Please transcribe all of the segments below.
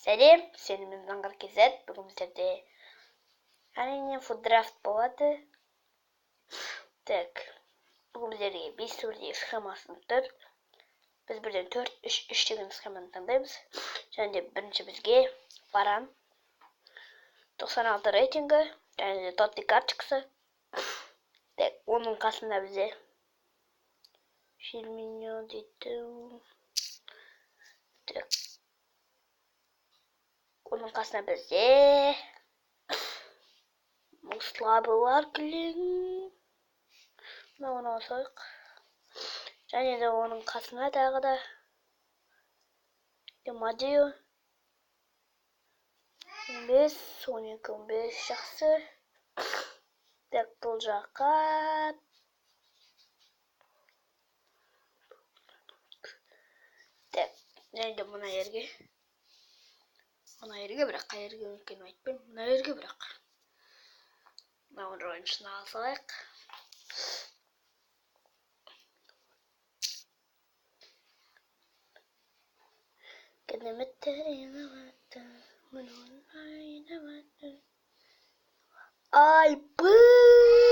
Сәлем, сеніміз Заңғар KZ. Бүгін біздерде әрине фуддрафт болады. Так, бүгін біздерге 5 түрдегі схемасын тұр. Біз бірден 4-3-3 деген схеманы таңдаймыз. Және де бірінші бізге баран 96 рейтингі, және де тотли карточкасы. Так, оның қасында бізде Фирминьо дейді. Так, onun қасына бізде слабылар кілең. Оны алсақ. Және де оның қасына тағы да Демадио 15, 12, 15 жақсы. Так, бұл жаққа так, және де мұна ерге бірақ қай жерге екенін айтпаймын. Мына жерге бірақ. Мына ойыншыны алсақ. Ай быш.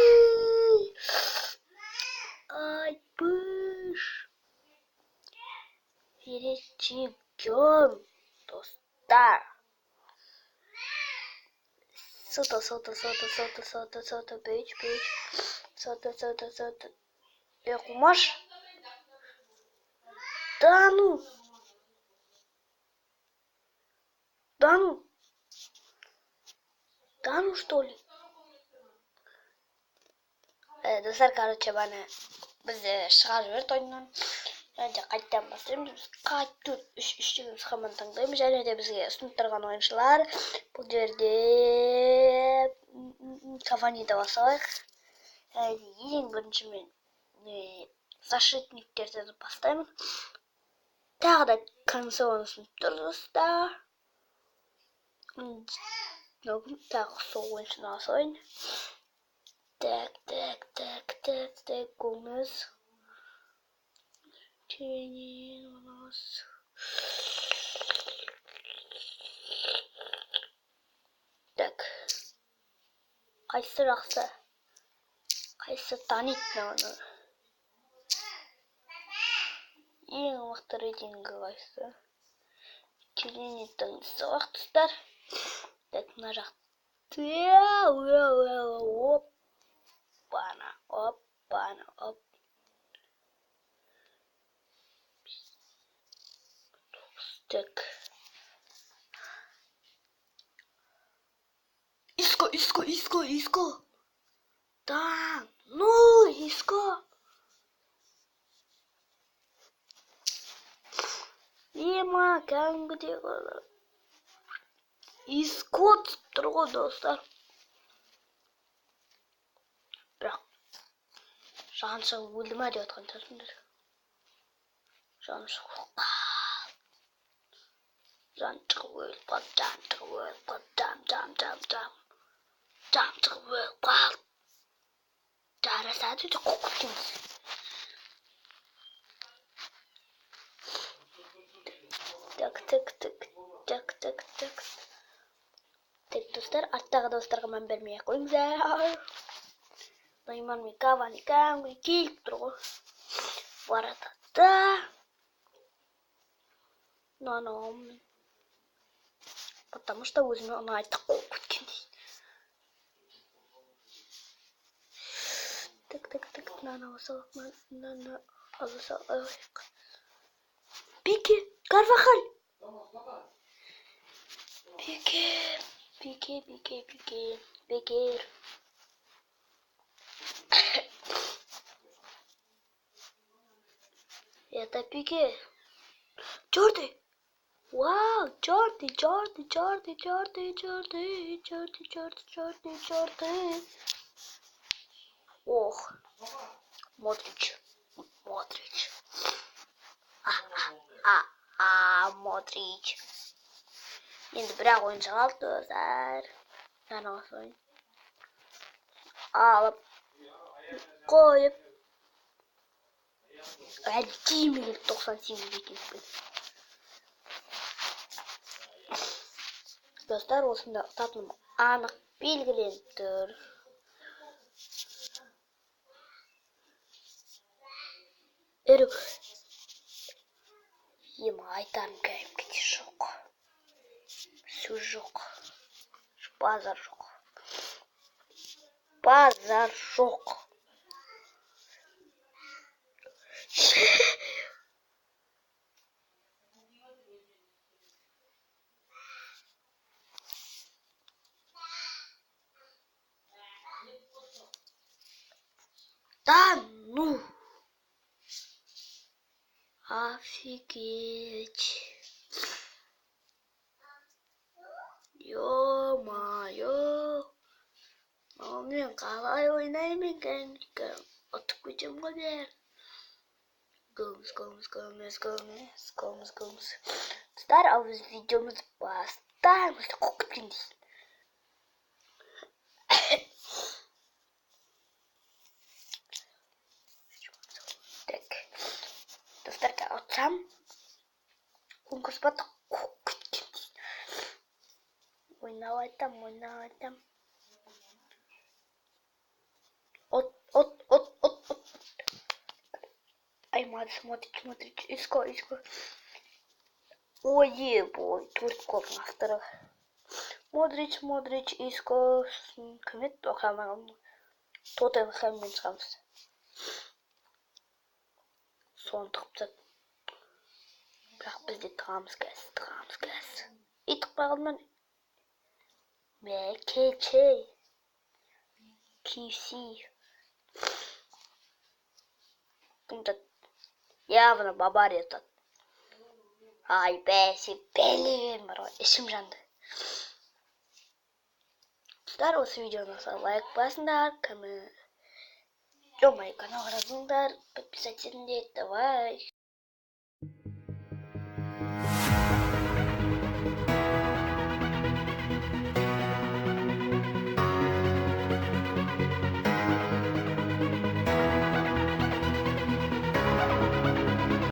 Перечигем, достар. Сота, бейч. Сота. Кумаш. Да ну, что ли? Достар, короче, біз шыға жіберді ойыннан. Және де қайттан бастаймыз. Біз қайттан 3-3 деген схеманы таңдаймыз. Және де бізге ұсынып тұрған ойыншылар. Бұл жерде Каваниді басалайық. Және де ең бірінші мен защитниктерді бастаймын. Тағы да Кансоны ұсынып тұр, достар. Тағы сол ойыншыны алсайын. Так, Гомес. Тени у нас. Так. Қайсы жақсы? Қайсы танитын оны? Ең мықты рейтингі қайсы? Келенеттің сылақ тұстар. Так, мына жақты. Опана. Так. Иско. Да, ну, Иско. Ема, кәдімгідей ғана. Иско тұр ғой, достар. Бірақ жан шығып өлді ма деп атқан тұрсыңдар. Жан шығып өліп жарасады деп қорқытеміз. Так. Так, достар, арттағы достарға мән бермей қойыңыздар. Найман мен Кавани келіп тұр ғой. Баратады. Наным. Потому что өзіме ұнайды қорқып өткендей. Так, наны алсақ. Пике, Карвахаль. Пикер. Это Пике. Джорди. Вау, Джорди. Ох, Модрич. Модрич. Енді бірақ ойыншы қалды, достар. Жарасың. Алып. Қойып. Әдемі 98 екенсің. Dostlar osunda tatlım anık belgilenip dur. Eri yeme aytarım kayıp gidiş yok. Söz yok. Şu bazar yok. Bazar yok. Danu. Офигеть. Ё-моё. Мен қалай ойнаймын екен? Ұтып кетемін ғой бәрін. Gomes. Достар, а біз видеомызды бастаймыз. Қоқытпен дейсің. Так. Достарға отсам. Конкурс бата қоқытпен дейсің. Ойнап айтам. От. Ай, смотрите. Иско. Ой, ебой, Турковның авторы. Модрич, Иско. Кім еді? Оқамағым. Тоттенхэммен шығамыз. Соны тұқыптады. Бірақ бізде тұрамыз кәс. И тұқпағылман. Мәкече. KFC. Тут явно бабария тут. Ай, бәлем бар ғой, ішім жанды. Достар, осы видеоны лайк басыңдар, мои канал жазыңдар, подписать етіңдер, давай.